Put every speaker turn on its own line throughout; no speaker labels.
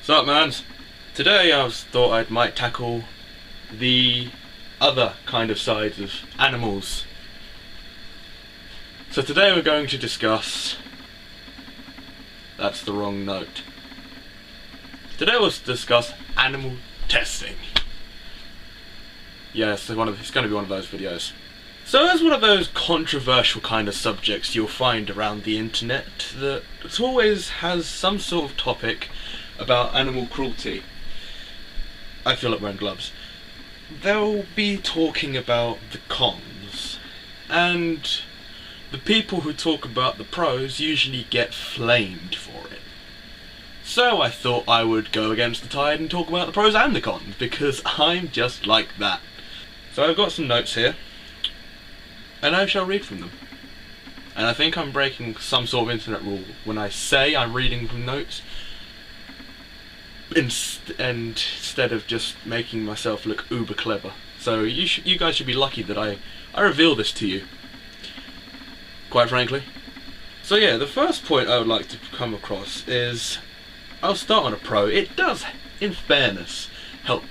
Sup, mans? Today I thought I might tackle the other kind of sides of animals. So today we're going to discuss... That's the wrong note. Today we'll discuss animal testing. Yes, it's going to be one of those videos. So it's one of those controversial kind of subjects you'll find around the internet that always has some sort of topic about animal cruelty. I feel like wearing gloves. They'll be talking about the cons, and the people who talk about the pros usually get flamed for it. So I thought I would go against the tide and talk about the pros and the cons, because I'm just like that. So I've got some notes here, and I shall read from them. And I think I'm breaking some sort of internet rule when I say I'm reading from notes, instead of just making myself look uber clever. So you guys should be lucky that I reveal this to you, quite frankly. So yeah, the first point I would like to come across is, I'll start on a pro. It does, in fairness, help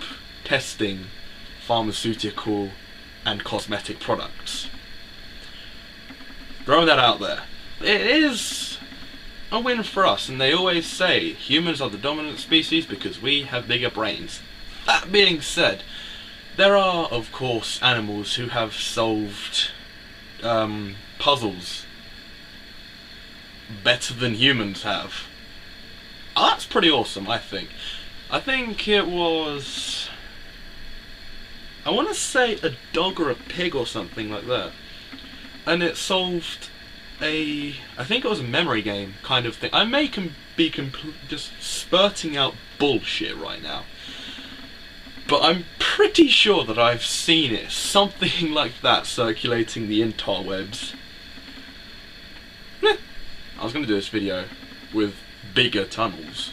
testing pharmaceutical and cosmetic products. Throwing that out there. It is a win for us, and they always say humans are the dominant species because we have bigger brains. That being said, there are of course animals who have solved puzzles better than humans have. That's pretty awesome, I think. I think it was, I want to say a dog or a pig or something like that, and it solved I think it was a memory game kind of thing. I may be just spurting out bullshit right now, but I'm pretty sure that I've seen it, something like that, circulating the interwebs. I was going to do this video with bigger tunnels.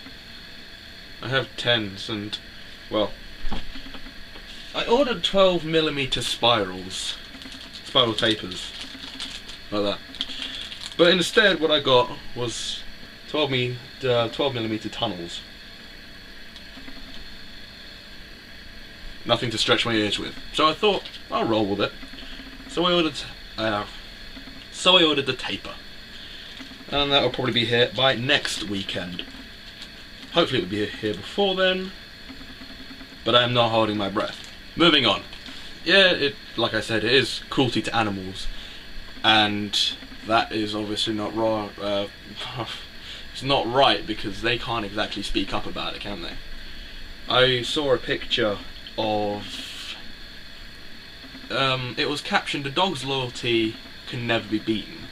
I have 10s and, well, I ordered 12mm spiral tapers, like that. But instead what I got was 12mm tunnels. Nothing to stretch my ears with. So I thought, I'll roll with it. So I ordered the taper. And that will probably be here by next weekend. Hopefully it will be here before then, but I am not holding my breath. Moving on. Yeah, like I said, it is cruelty to animals, and that is obviously not wrong. It's not right, because they can't exactly speak up about it, can they? I saw a picture of, it was captioned, "A dog's loyalty can never be beaten."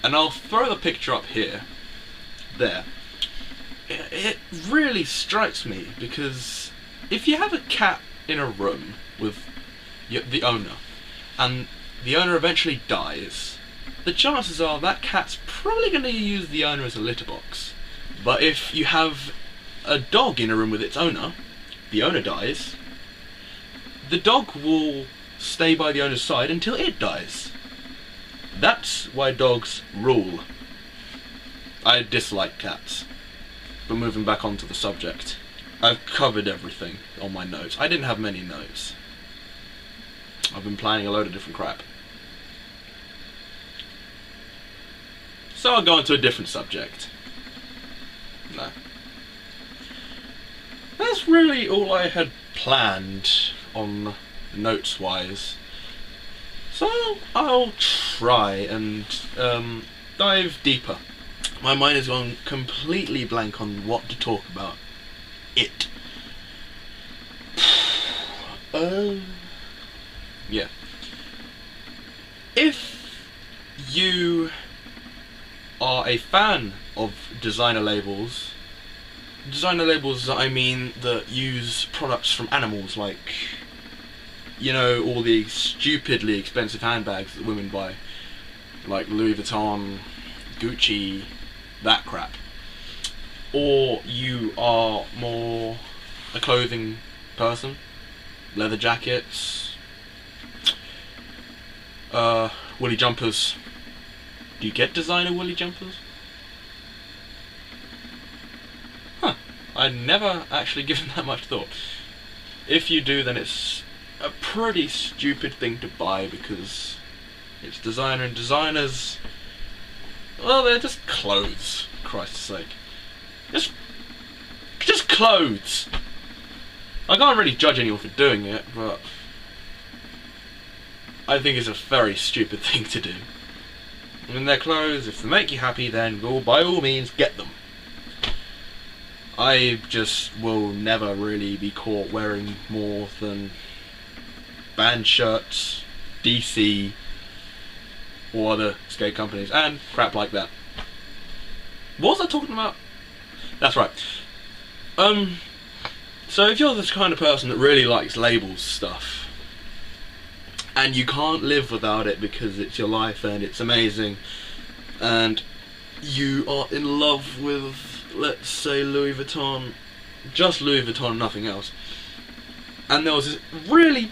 And I'll throw the picture up here, there. It really strikes me, because if you have a cat in a room with the owner, and the owner eventually dies, the chances are that cat's probably going to use the owner as a litter box. But if you have a dog in a room with its owner, the owner dies, the dog will stay by the owner's side until it dies. That's why dogs rule. I dislike cats. But moving back onto the subject, I've covered everything on my notes. I didn't have many notes. I've been planning a load of different crap. So I'll go into a different subject. No. That's really all I had planned on notes-wise. So I'll try and dive deeper. My mind has gone completely blank on what to talk about. Yeah. If you are a fan of designer labels I mean that use products from animals, like, you know, all the stupidly expensive handbags that women buy, like Louis Vuitton, Gucci, that crap. Or you are more a clothing person, leather jackets, woolly jumpers. Do you get designer woolly jumpers? I'd never actually given that much thought. If you do, then it's a pretty stupid thing to buy, because it's designer, and designers, well, they're just clothes, for Christ's sake. Just clothes! I can't really judge anyone for doing it, but I think it's a very stupid thing to do. I mean, they're clothes. If they make you happy, then go, by all means, get them. I just will never really be caught wearing more than band shirts, DC, or other skate companies, and crap like that. What was I talking about? That's right. So if you're the kind of person that really likes labels stuff, and you can't live without it because it's your life and it's amazing, and you are in love with, let's say, Louis Vuitton, just Louis Vuitton, nothing else, and there was this really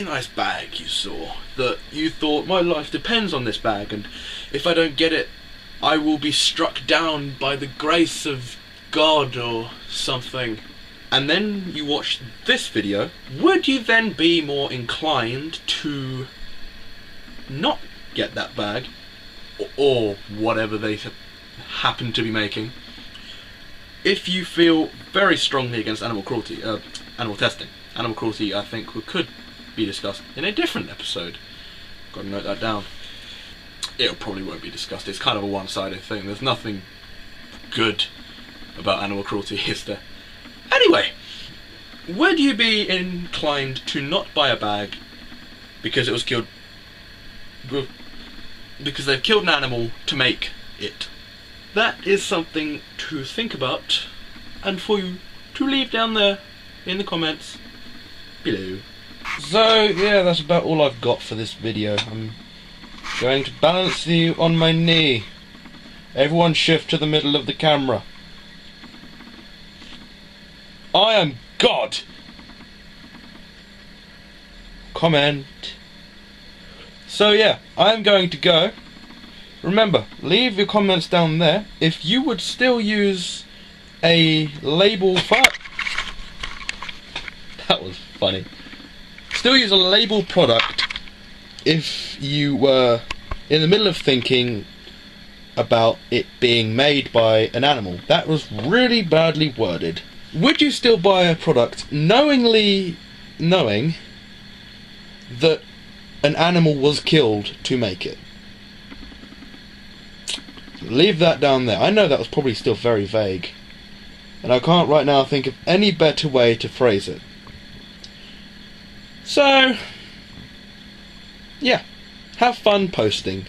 nice bag you saw that you thought, my life depends on this bag, and if I don't get it, I will be struck down by the grace of God or something. And then you watch this video, would you then be more inclined to not get that bag, or whatever they happen to be making, if you feel very strongly against animal cruelty, animal testing? Animal cruelty, I think, could be discussed in a different episode. Got to note that down. It probably won't be discussed. It's kind of a one-sided thing. There's nothing good about animal cruelty, is there? Anyway, would you be inclined to not buy a bag because it was killed, because they've killed an animal to make it? That is something to think about, and for you to leave down there in the comments below. So yeah, that's about all I've got for this video. I'm going to balance you on my knee. Everyone shift to the middle of the camera. I am God. Comment. So yeah, I am going to go. Remember, leave your comments down there if you would still use a label for... That was funny. Still use a label product if you were in the middle of thinking about it being made by an animal. That was really badly worded. Would you still buy a product knowing that an animal was killed to make it? Leave that down there. I know that was probably still very vague, and I can't right now think of any better way to phrase it. So, yeah, have fun posting.